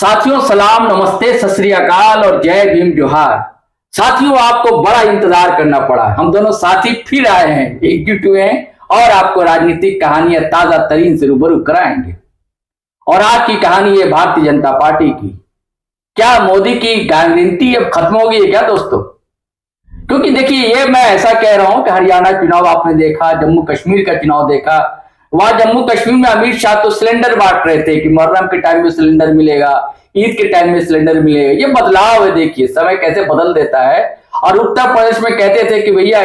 साथियों सलाम, नमस्ते, सत श्री अकाल और जय भीम जोहार। साथियों, आपको बड़ा इंतजार करना पड़ा। हम दोनों साथी फिर आए हैं, एकजुट हुए हैं और आपको राजनीतिक कहानियां ताजा तरीन से रूबरू कराएंगे। और आज की कहानी है भारतीय जनता पार्टी की। क्या मोदी की गारंटी अब खत्म हो गई है क्या दोस्तों? क्योंकि देखिए, ये मैं ऐसा कह रहा हूं कि हरियाणा चुनाव आपने देखा, जम्मू कश्मीर का चुनाव देखा। वहां जम्मू कश्मीर में अमित शाह तो सिलेंडर बांट रहे थे कि मुहर्रम के टाइम में सिलेंडर मिलेगा, ईद के टाइम में सिलेंडर मिलेगा। ये बदलाव है, देखिए समय कैसे बदल देता है। और उत्तर प्रदेश में कहते थे कि भैया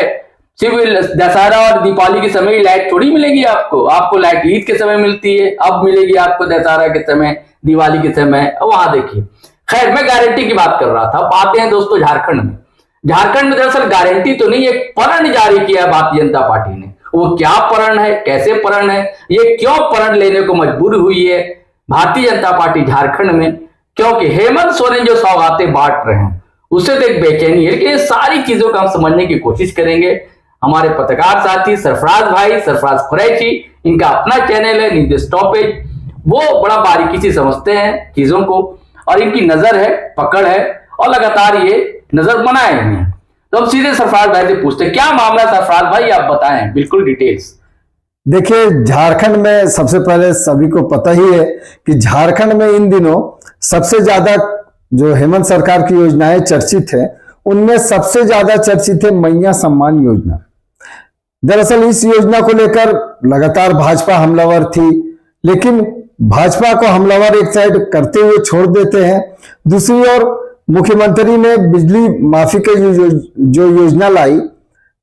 सिर्फ दशहरा और दीपावली के समय लाइट थोड़ी मिलेगी आपको लाइट ईद के समय मिलती है, अब मिलेगी आपको दशहरा के समय, दिवाली के समय। वहां देखिए, खैर मैं गारंटी की बात कर रहा था। अब आते हैं दोस्तों झारखंड में। झारखंड में दरअसल गारंटी तो नहीं, एक प्रण जारी किया है भारतीय जनता पार्टी ने। वो क्या प्रण है, कैसे प्रण है, ये क्यों प्रण लेने को मजबूर हुई है भारतीय जनता पार्टी झारखंड में? क्योंकि हेमंत सोरेन जो सौगातें बांट रहे हैं उससे तो एक बेचैनी है कि ये सारी चीजों को हम समझने की कोशिश करेंगे। हमारे पत्रकार साथी सरफराज कुरैशी, इनका अपना चैनल है न्यूज स्टॉपेज, वो बड़ा बारीकी से समझते हैं चीजों को और इनकी नजर है, पकड़ है और लगातार ये नजर बनाए हुए हैं। तो अब सीधे सरफराज भाई से पूछते हैं, क्या मामला सरफराज भाई, आप बताएं बिल्कुल डिटेल्स। देखिए, झारखंड में सबसे पहले सभी को पता ही है कि झारखंड में इन दिनों सबसे ज्यादा जो हेमंत सरकार की योजनाएं चर्चित है, उनमें सबसे ज्यादा चर्चित है मैया सम्मान योजना। दरअसल इस योजना को लेकर लगातार भाजपा हमलावर थी, लेकिन भाजपा को हमलावर एक साइड करते हुए छोड़ देते हैं। दूसरी ओर मुख्यमंत्री ने बिजली माफी के जो योजना लाई,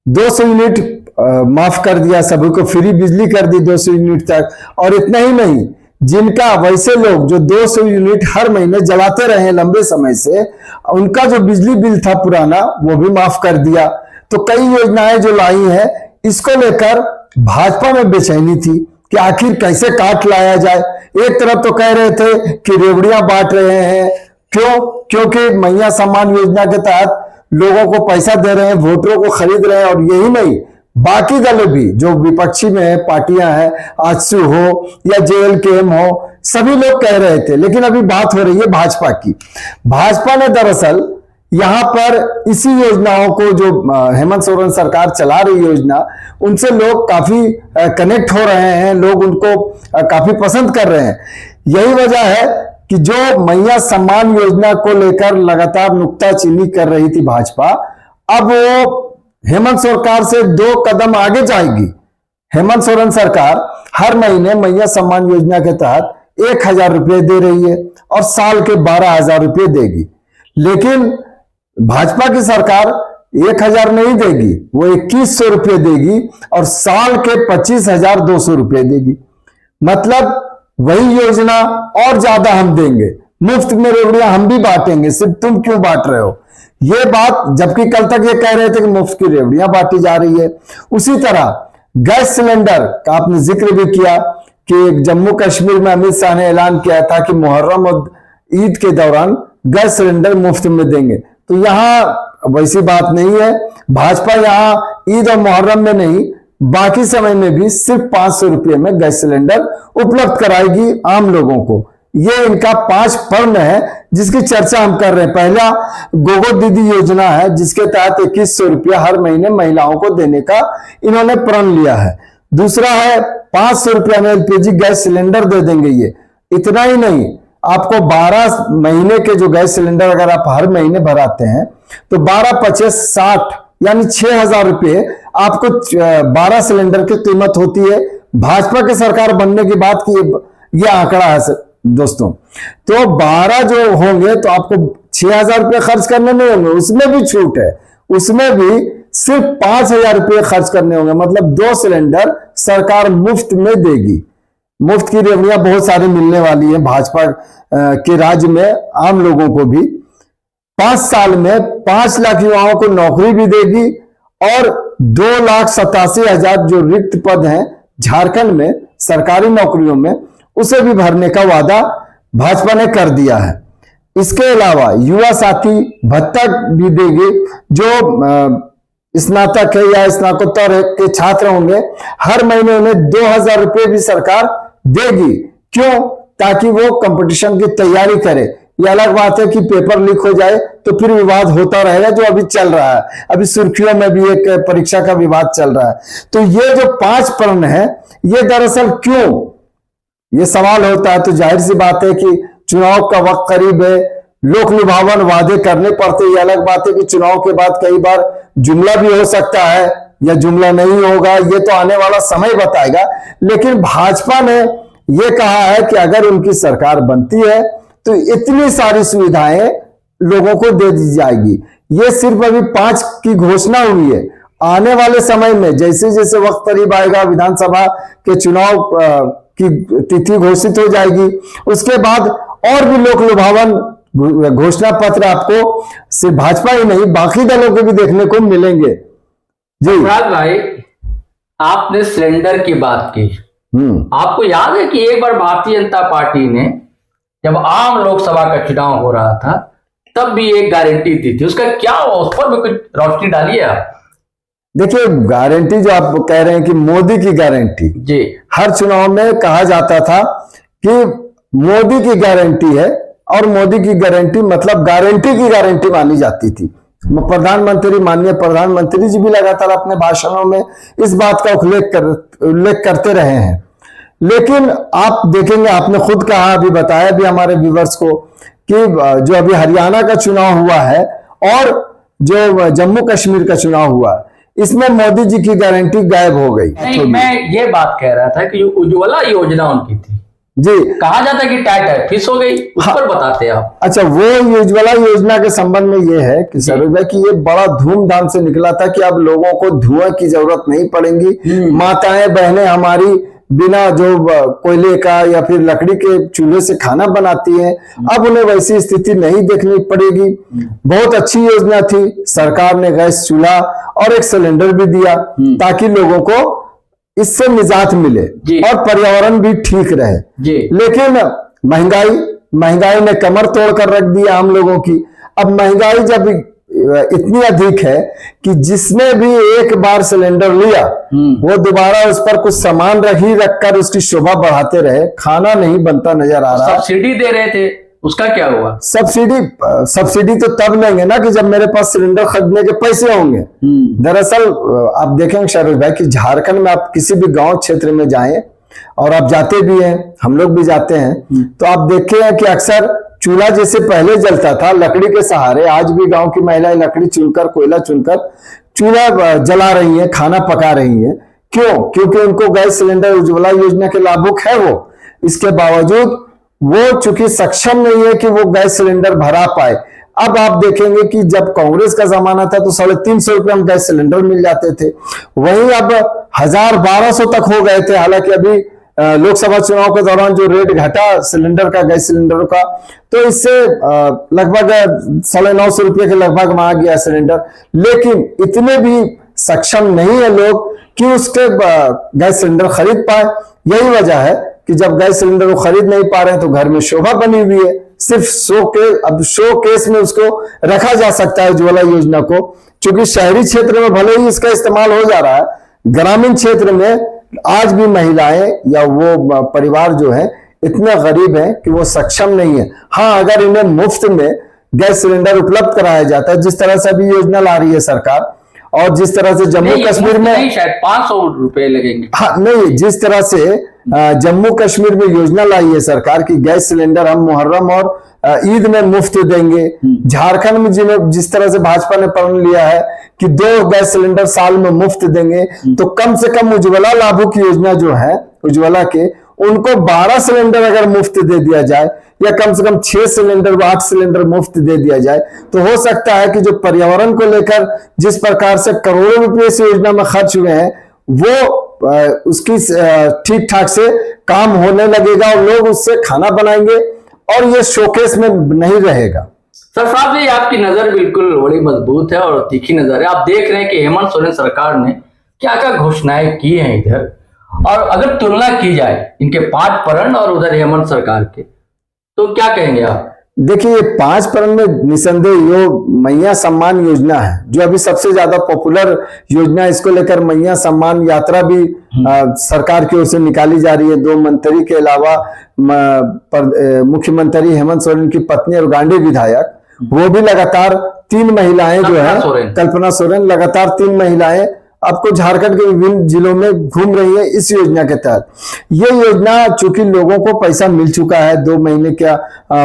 200 यूनिट माफ कर दिया, सभी को फ्री बिजली कर दी 200 यूनिट तक। और इतना ही नहीं, जिनका वैसे लोग जो 200 यूनिट हर महीने जलाते रहे लंबे समय से, उनका जो बिजली बिल था पुराना, वो भी माफ कर दिया। तो कई योजनाएं जो लाई हैं, इसको लेकर भाजपा में बेचैनी थी कि आखिर कैसे काट लाया जाए। एक तरफ तो कह रहे थे कि रेवड़ियां बांट रहे हैं, क्यों? क्योंकि मैया सम्मान योजना के तहत लोगों को पैसा दे रहे हैं, वोटरों को खरीद रहे हैं। और यही नहीं, बाकी दल भी जो विपक्षी में है, पार्टियां हैं, आजसू हो या जेएलकेएम हो, सभी लोग कह रहे थे। लेकिन अभी बात हो रही है भाजपा की। भाजपा ने दरअसल यहां पर इसी योजनाओं को, जो हेमंत सोरेन सरकार चला रही योजना, उनसे लोग काफी कनेक्ट हो रहे हैं, लोग उनको काफी पसंद कर रहे हैं। यही वजह है कि जो मैया सम्मान योजना को लेकर लगातार नुक्ताचीनी कर रही थी भाजपा, अब वो हेमंत सरकार से 2 कदम आगे जाएगी। हेमंत सोरेन सरकार हर महीने मैया सम्मान योजना के तहत 1000 रुपये दे रही है और साल के 12,000 रुपये देगी। लेकिन भाजपा की सरकार 1000 नहीं देगी, वो 2100 रुपये देगी और साल के 25,200 रुपये देगी। मतलब वही योजना और ज्यादा हम देंगे, मुफ्त में रेवड़ियां हम भी बांटेंगे, सिर्फ तुम क्यों बांट रहे हो? ये बात, जबकि कल तक ये कह रहे थे कि मुफ्त की रेवड़ियां बांटी जा रही है। उसी तरह गैस सिलेंडर का आपने जिक्र भी किया कि जम्मू कश्मीर में अमित शाह ने ऐलान किया था कि मुहर्रम और ईद के दौरान गैस सिलेंडर मुफ्त में देंगे। तो यहां वैसी बात नहीं है। भाजपा यहां ईद और मुहर्रम में नहीं, बाकी समय में भी सिर्फ 500 रुपये में गैस सिलेंडर उपलब्ध कराएगी आम लोगों को। ये इनका 5 प्रण है जिसकी चर्चा हम कर रहे हैं। पहला गोगो दीदी योजना है, जिसके तहत 2100 रुपया हर महीने महिलाओं को देने का इन्होंने प्रण लिया है। दूसरा है 500 रुपया में एलपीजी गैस सिलेंडर दे देंगे। ये इतना ही नहीं, आपको 12 महीने के जो गैस सिलेंडर अगर आप हर महीने भराते हैं तो 12×5=60 यानी 6000 रुपये आपको 12 सिलेंडर की कीमत होती है। भाजपा की सरकार बनने के बाद की ये आंकड़ा है दोस्तों। तो 12 जो होंगे तो आपको 6000 रुपये खर्च करने नहीं होंगे, उसमें भी छूट है, उसमें भी सिर्फ 5000 रुपये खर्च करने होंगे। मतलब 2 सिलेंडर सरकार मुफ्त में देगी। मुफ्त की रेवड़ियां बहुत सारी मिलने वाली है भाजपा के राज्य में आम लोगों को भी। 5 साल में 5 लाख युवाओं को नौकरी भी देगी और 2,87,000 जो रिक्त पद हैं झारखंड में सरकारी नौकरियों में, उसे भी भरने का वादा भाजपा ने कर दिया है। इसके अलावा युवा साथी भत्ता भी देगी। जो स्नातक है या स्नातकोत्तर के छात्र होंगे, हर महीने उन्हें 2000 रुपये भी सरकार देगी। क्यों? ताकि वो कंपटीशन की तैयारी करे। ये अलग बात है कि पेपर लीक हो जाए तो फिर विवाद होता रहेगा, जो अभी चल रहा है। अभी सुर्खियों में भी एक परीक्षा का विवाद चल रहा है। तो ये जो 5 प्रश्न है, ये दरअसल क्यों, ये सवाल होता है। तो जाहिर सी बात है कि चुनाव का वक्त करीब है, लोक लुभावन वादे करने पड़ते। ये अलग बात है कि चुनाव के बाद कई बार जुमला भी हो सकता है या जुमला नहीं होगा, ये तो आने वाला समय बताएगा। लेकिन भाजपा ने ये कहा है कि अगर उनकी सरकार बनती है तो इतनी सारी सुविधाएं लोगों को दे दी जाएगी। ये सिर्फ अभी 5 की घोषणा हुई है। आने वाले समय में जैसे जैसे वक्त करीब आएगा, विधानसभा के चुनाव की तिथि घोषित हो जाएगी, उसके बाद और भी लोक लुभावन घोषणा पत्र आपको सिर्फ भाजपा ही नहीं बाकी दलों को भी देखने को मिलेंगे। जी मुराद भाई, आपने सिलेंडर की बात की। आपको याद है कि एक बार भारतीय जनता पार्टी ने जब आम लोकसभा का चुनाव हो रहा था तब भी एक गारंटी दी थी, उसका क्या हुआ, उस पर भी कुछ रोशनी डालिए आप। देखिए, गारंटी जो आप कह रहे हैं कि मोदी की गारंटी, जी, हर चुनाव में कहा जाता था कि मोदी की गारंटी है, और मोदी की गारंटी मतलब गारंटी की गारंटी मानी जाती थी। प्रधानमंत्री, माननीय प्रधानमंत्री जी भी लगातार अपने भाषणों में इस बात का उल्लेख करते रहे हैं। लेकिन आप देखेंगे, आपने खुद कहा, अभी बताया भी हमारे व्यूअर्स को, कि जो अभी हरियाणा का चुनाव हुआ है और जो जम्मू कश्मीर का चुनाव हुआ, इसमें मोदी जी की गारंटी गायब हो गई। नहीं, मैं ये बात कह रहा था कि जो उज्ज्वला योजना उनकी थी, जी, कहा जाता कि टाइट फिस हो गई, उस पर बताते आप। अच्छा, वो उज्ज्वला योजना के संबंध में ये है कि सर भाई कि ये बड़ा धूमधाम से निकला था कि अब लोगों को धुआं की जरूरत नहीं पड़ेगी। माताएं बहनें हमारी बिना जो कोयले का या फिर लकड़ी के चूल्हे से खाना बनाती हैं, अब उन्हें वैसी स्थिति नहीं देखनी पड़ेगी। बहुत अच्छी योजना थी। सरकार ने गैस चूल्हा और एक सिलेंडर भी दिया ताकि लोगों को इससे निजात मिले और पर्यावरण भी ठीक रहे। लेकिन महंगाई ने कमर तोड़ कर रख दी आम लोगों की। अब महंगाई जब इतनी अधिक है कि जिसने भी एक बार सिलेंडर लिया वो दोबारा उस पर कुछ सामान रखकर उसकी शोभा बढ़ाते रहे, खाना नहीं बनता नजर आ रहा। सब्सिडी दे रहे थे, उसका क्या हुआ? सब्सिडी तो तब लेंगे ना कि जब मेरे पास सिलेंडर खरीदने के पैसे होंगे। दरअसल आप देखेंगे शाहरुख भाई कि झारखंड में आप किसी भी गांव क्षेत्र में जाएं, और आप जाते भी हैं, हम लोग भी जाते हैं, तो आप देखे हैं कि अक्सर चूल्हा जैसे पहले जलता था लकड़ी के सहारे, आज भी गांव की महिलाएं लकड़ी चुनकर, कोयला चुनकर चूल्हा जला रही हैं, खाना पका रही हैं। क्यों? क्योंकि उनको गैस सिलेंडर उज्ज्वला योजना के लाभुक है वो। इसके बावजूद वो चूंकि सक्षम नहीं है कि वो गैस सिलेंडर भरा पाए। अब आप देखेंगे कि जब कांग्रेस का जमाना था तो 350 रुपए में गैस सिलेंडर मिल जाते थे, वहीं अब 1000-1200 तक हो गए थे। हालांकि अभी लोकसभा चुनाव के दौरान जो रेट घटा सिलेंडर का, गैस सिलेंडर का, तो इससे लगभग 950 रुपये के लगभग आ गया सिलेंडर। लेकिन इतने भी सक्षम नहीं है लोग कि उसके गैस सिलेंडर खरीद पाए। यही वजह है कि जब गैस सिलेंडर को खरीद नहीं पा रहे हैं तो घर में शोभा बनी हुई है, सिर्फ शो केस में उसको रखा जा सकता है उज्ज्वला योजना को। क्योंकि शहरी क्षेत्र में भले ही इसका इस्तेमाल हो जा रहा है, ग्रामीण क्षेत्र में आज भी महिलाएं या वो परिवार जो है इतने गरीब हैं कि वो सक्षम नहीं है। हाँ, अगर इन्हें मुफ्त में गैस सिलेंडर उपलब्ध कराया जाता है, जिस तरह से अभी योजना ला रही है सरकार, और जिस तरह से जम्मू कश्मीर में नहीं, शायद 500 रुपए लगेंगे। हाँ, नहीं, जिस तरह से जम्मू कश्मीर में योजना लाई है सरकार की गैस सिलेंडर हम मुहर्रम और ईद में मुफ्त देंगे। झारखंड में जिस तरह से भाजपा ने प्रण लिया है कि 2 गैस सिलेंडर साल में मुफ्त देंगे, तो कम से कम उज्ज्वला लाभुक योजना जो है उज्ज्वला के, उनको 12 सिलेंडर अगर मुफ्त दे दिया जाए या कम से कम 6 सिलेंडर 8 सिलेंडर मुफ्त दे दिया जाए, तो हो सकता है कि जो पर्यावरण को लेकर जिस प्रकार से करोड़ों रुपए इस योजना में खर्च हुए हैं वो उसकी ठीक ठाक से काम होने लगेगा और लोग उससे खाना बनाएंगे और ये शोकेस में नहीं रहेगा। सरफराज जी, आपकी नजर बिल्कुल बड़ी मजबूत है और तीखी नजर है। आप देख रहे हैं कि हेमंत सोरेन सरकार ने क्या क्या घोषणाएं की हैं इधर, और अगर तुलना की जाए इनके 5 प्रण और उधर हेमंत सरकार के, तो क्या कहेंगे आप? देखिए, 5 में निसंदेह यो मैया सम्मान योजना है जो अभी सबसे ज्यादा पॉपुलर योजना है। इसको लेकर मैया सम्मान यात्रा भी सरकार की ओर से निकाली जा रही है। 2 मंत्री के अलावा मुख्यमंत्री हेमंत सोरेन की पत्नी और गांधी विधायक, वो भी लगातार 3 महिलाएं जो है, कल्पना सोरेन, लगातार 3 महिलाएं आपको झारखंड के विभिन्न जिलों में घूम रही है इस योजना के तहत। ये योजना चूंकि लोगों को पैसा मिल चुका है, 2 महीने का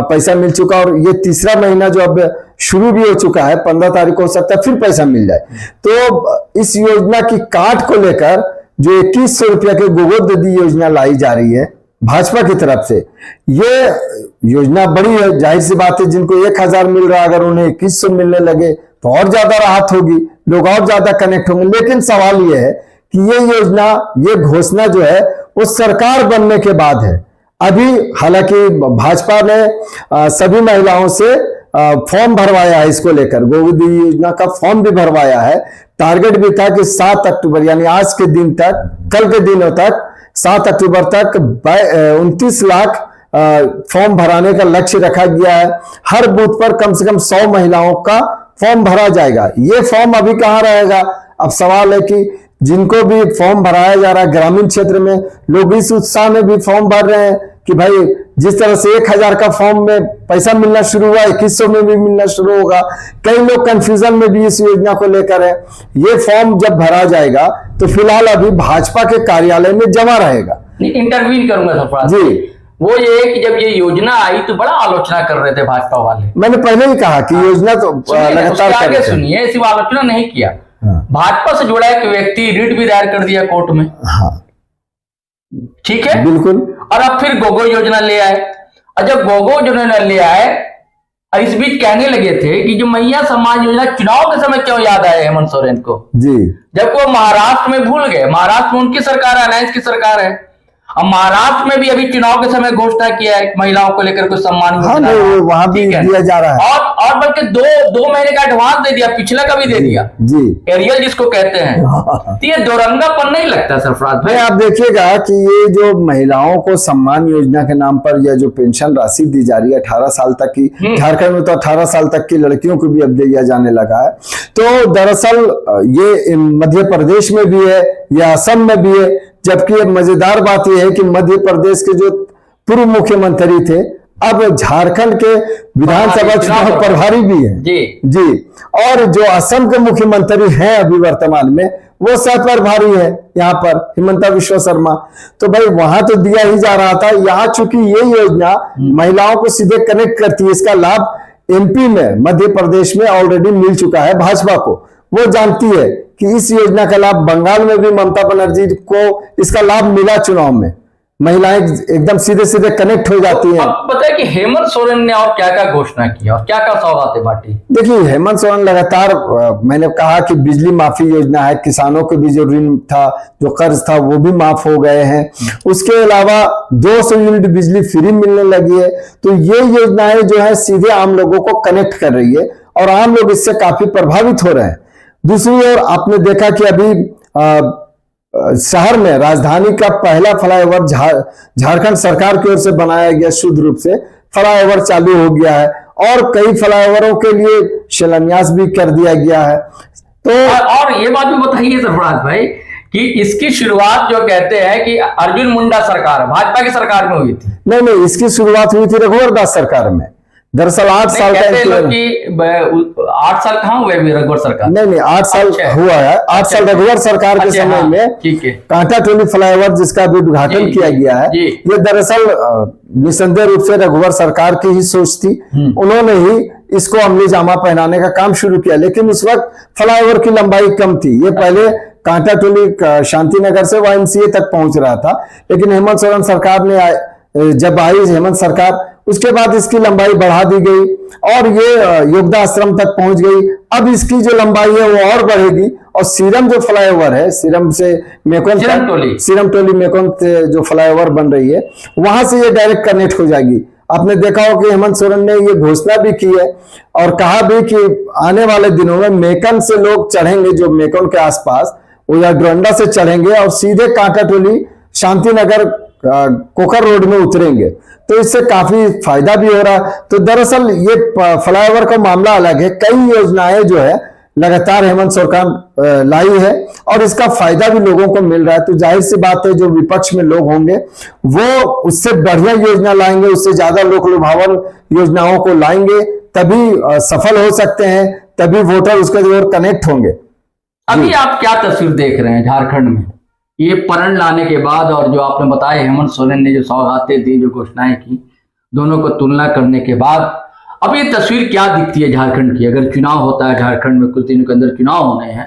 पैसा मिल चुका, और ये तीसरा महीना जो अब शुरू भी हो चुका है, 15 तारीख को हो सकता है फिर पैसा मिल जाए। तो इस योजना की काट को लेकर जो 2100 रुपया के गोगोद दीदी योजना लाई जा रही है भाजपा की तरफ से, ये योजना बड़ी है, जाहिर सी बात है। जिनको 1000 मिल रहा है, अगर उन्हें 2100 मिलने लगे तो और ज्यादा राहत होगी, लोग और ज्यादा कनेक्ट होंगे। लेकिन सवाल यह है कि ये योजना, ये घोषणा जो है वो सरकार बनने के बाद है। अभी हालांकि भाजपा ने सभी महिलाओं से फॉर्म भरवाया है, इसको लेकर गोगोद योजना का फॉर्म भी भरवाया है। टारगेट भी था कि 7 अक्टूबर यानी आज के दिन तक, कल के दिनों तक, 7 अक्टूबर तक 29 लाख फॉर्म भराने का लक्ष्य रखा गया है। हर बूथ पर कम से कम 100 महिलाओं का फॉर्म भरा जाएगा। ये फॉर्म अभी कहाँ रहेगा? अब सवाल है कि जिनको भी फॉर्म भराया जा रहा है ग्रामीण क्षेत्र में, लोग इस उत्साह में भी फॉर्म भर रहे हैं कि भाई जिस तरह से 1000 का फॉर्म में पैसा मिलना शुरू हुआ, 2100 में भी मिलना शुरू होगा। कई लोग कंफ्यूजन में भी इस योजना को लेकर है। ये फॉर्म जब भरा जाएगा तो फिलहाल अभी भाजपा के कार्यालय में जमा रहेगा। इंटरव्यू करूंगा सरफराज जी, वो ये कि जब ये योजना आई तो बड़ा आलोचना कर रहे थे भाजपा वाले। मैंने पहले ही कहा कि योजना तो लगातार आगे सुनिए, सिर्फ आलोचना नहीं किया। भाजपा से जुड़ा एक व्यक्ति रिट भी दायर कर दिया कोर्ट में। हाँ, ठीक है, बिल्कुल। और अब फिर गोगोई योजना ले आए, और जब गोगोई योजना ले आए और इस बीच कहने लगे थे कि जो मैया सम्मान योजना चुनाव के समय क्यों याद आए हेमंत सोरेन को जी, जब वो महाराष्ट्र में भूल गए। महाराष्ट्र में उनकी सरकार है, अलायंस की सरकार है। अब महाराष्ट्र में भी अभी चुनाव के समय घोषणा किया है महिलाओं को लेकर कुछ सम्मान वहां भी दिया जा रहा है, और बल्कि 2 महीने का एडवांस दे दिया, पिछला का भी दे दिया जी, एरियल जिसको कहते हैं। तो ये दोरंगापन नहीं लगता सरफराज भाई? आप देखिएगा कि ये जो महिलाओं को सम्मान योजना के नाम पर या जो पेंशन राशि दी जा रही है 18 साल तक की, झारखंड में तो 18 साल तक की लड़कियों को भी अब दिया जाने लगा है। तो दरअसल ये मध्य प्रदेश में भी है या असम में भी है। जबकि अब मजेदार बात यह है कि मध्य प्रदेश के जो पूर्व मुख्यमंत्री थे अब झारखंड के विधानसभा चुनाव प्रभारी भी हैं जी। और जो असम के मुख्यमंत्री हैं अभी वर्तमान में, वो सह प्रभारी है यहाँ पर, हिमंता विश्व शर्मा। तो भाई वहां तो दिया ही जा रहा था। यहाँ चूंकि ये योजना महिलाओं को सीधे कनेक्ट करती है, इसका लाभ एमपी में, मध्य प्रदेश में ऑलरेडी मिल चुका है भाजपा को। वो जानती है कि इस योजना का लाभ बंगाल में भी ममता बनर्जी को इसका लाभ मिला चुनाव में। महिलाएं एकदम सीधे सीधे कनेक्ट हो जाती हैं। अब बताइए कि हेमंत सोरेन ने और क्या क्या घोषणा की और क्या क्या सौगातें बांटी? देखिए, हेमंत सोरेन लगातार, मैंने कहा कि बिजली माफी योजना है, किसानों को भी जो ऋण था, जो कर्ज था, वो भी माफ हो गए हैं। उसके अलावा 200 यूनिट बिजली फ्री मिलने लगी है। तो ये योजनाएं जो है सीधे आम लोगों को कनेक्ट कर रही है और आम लोग इससे काफी प्रभावित हो रहे हैं। दूसरी ओर आपने देखा कि अभी शहर में राजधानी का पहला फ्लाईओवर झारखंड सरकार की ओर से बनाया गया, शुद्ध रूप से फ्लाईओवर चालू हो गया है और कई फ्लाईओवरों के लिए शिलान्यास भी कर दिया गया है। तो और ये बात भी बताइए सरफराज भाई कि इसकी शुरुआत जो कहते हैं कि अर्जुन मुंडा सरकार, भाजपा की सरकार में हुई थी। नहीं, इसकी शुरुआत हुई थी रघुवर दास सरकार में। दरअसल 8 साल का 8 साल कहाँ हुए रघुवर सरकार? नहीं, 8 साल हुआ है। 8 साल रघुवर सरकार के समय में कांटा टोली फ्लाईओवर जिसका भी उद्घाटन किया गया है, ये दरअसल निसंदेह रूप से रघुवर सरकार की ही सोच थी। उन्होंने ही इसको अमली जामा पहनाने का काम शुरू किया, लेकिन उस वक्त फ्लाईओवर की लंबाई कम थी। ये पहले कांटा टोली शांतिनगर से YMCA तक पहुंच रहा था, लेकिन हेमंत सोरेन सरकार ने जब आई हेमंत सरकार, उसके बाद इसकी लंबाई बढ़ा दी गई और ये योगदा आश्रम तक पहुंच गई। अब इसकी जो लंबाई है वो और बढ़ेगी और सीरम जो फ्लाईओवर है, सीरम से मेकोन, सीरम टोली मेकोन जो फ्लाईओवर बन रही है, वहां से ये डायरेक्ट कनेक्ट हो जाएगी। आपने देखा हो कि हेमंत सोरेन ने ये घोषणा भी की है और कहा भी कि आने वाले दिनों में मेकन से लोग चढ़ेंगे, जो मेकोन के आसपास, वो या डोरंडा से चढ़ेंगे और सीधे कांटा टोली शांतिनगर कोकर रोड में उतरेंगे, तो इससे काफी फायदा भी हो रहा है। तो दरअसल ये फ्लाईओवर का मामला अलग है, कई योजनाएं जो है लगातार हेमंत सरकार लाई है और इसका फायदा भी लोगों को मिल रहा है। तो जाहिर सी बात है जो विपक्ष में लोग होंगे वो उससे बढ़िया योजना लाएंगे, उससे ज्यादा लोक लुभावन योजनाओं को लाएंगे, तभी सफल हो सकते हैं, तभी वोटर उसके ओर कनेक्ट होंगे। अभी आप क्या तस्वीर देख रहे हैं झारखंड में ये प्रण लाने के बाद, और जो आपने बताया हेमंत सोरेन ने जो सौगातें दी, जो घोषणाएं की, दोनों को तुलना करने के बाद अब ये तस्वीर क्या दिखती है झारखंड की? अगर चुनाव होता है झारखंड में, कुछ दिनों के अंदर चुनाव होने हैं,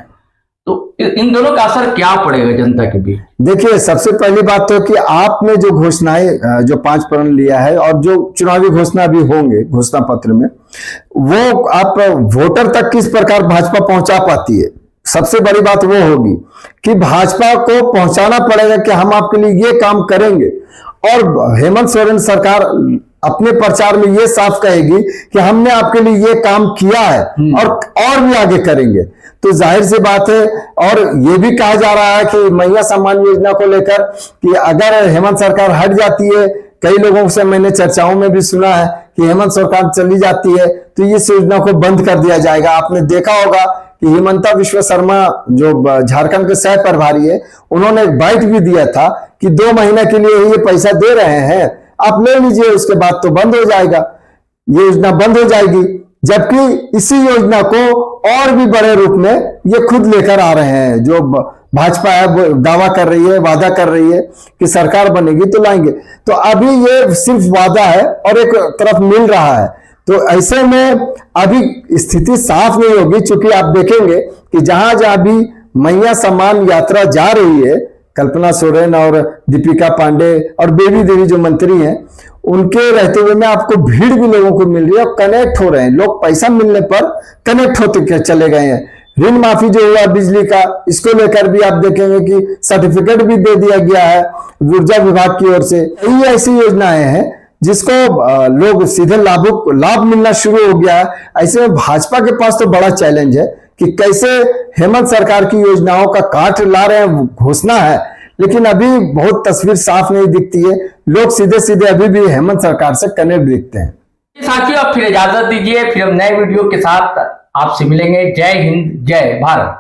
तो इन दोनों का असर क्या पड़ेगा जनता के बीच? देखिए, सबसे पहली बात तो कि आपने जो घोषणाएं, जो 5 प्रण लिया है और जो चुनावी घोषणा भी होंगे घोषणा पत्र में, वो आप वोटर तक किस प्रकार भाजपा पहुंचा पाती है, सबसे बड़ी बात वो होगी कि भाजपा को पहुंचाना पड़ेगा कि हम आपके लिए ये काम करेंगे। और हेमंत सोरेन सरकार अपने प्रचार में ये साफ कहेगी कि हमने आपके लिए ये काम किया है और भी आगे करेंगे। तो जाहिर सी बात है, और ये भी कहा जा रहा है कि मैया सम्मान योजना को लेकर कि अगर हेमंत सरकार हट जाती है, कई लोगों से मैंने चर्चाओं में भी सुना है कि हेमंत सरकार चली जाती है तो इस योजना को बंद कर दिया जाएगा। आपने देखा होगा कि हिमंता विश्व शर्मा जो झारखंड के सह प्रभारी है, उन्होंने एक बाइट भी दिया था कि 2 महीने के लिए ये पैसा दे रहे हैं, आप ले लीजिए, उसके बाद तो बंद हो जाएगा, ये योजना बंद हो जाएगी। जबकि इसी योजना को और भी बड़े रूप में ये खुद लेकर आ रहे हैं। जो भाजपा है दावा कर रही है, वादा कर रही है कि सरकार बनेगी तो लाएंगे। तो अभी ये सिर्फ वादा है और एक तरफ मिल रहा है। तो ऐसे में अभी स्थिति साफ नहीं होगी, क्योंकि आप देखेंगे कि जहां जहां भी मैया सम्मान यात्रा जा रही है, कल्पना सोरेन और दीपिका पांडे और बेबी देवी जो मंत्री हैं, उनके रहते हुए में आपको भीड़ भी लोगों को मिल रही है और कनेक्ट हो रहे हैं लोग। पैसा मिलने पर कनेक्ट होते चले गए हैं। ऋण माफी जो हुआ बिजली का, इसको लेकर भी आप देखेंगे कि सर्टिफिकेट भी दे दिया गया है ऊर्जा विभाग की ओर से। ये ऐसी योजनाएं हैं जिसको लोग सीधे लाभ मिलना शुरू हो गया है। ऐसे में भाजपा के पास तो बड़ा चैलेंज है कि कैसे हेमंत सरकार की योजनाओं का काट ला रहे हैं, घोषणा है, लेकिन अभी बहुत तस्वीर साफ नहीं दिखती है। लोग सीधे सीधे अभी भी हेमंत सरकार से कनेक्ट दिखते हैं। साथियों, अब फिर इजाजत दीजिए, फिर हम नए वीडियो के साथ आपसे मिलेंगे। जय हिंद, जय भारत।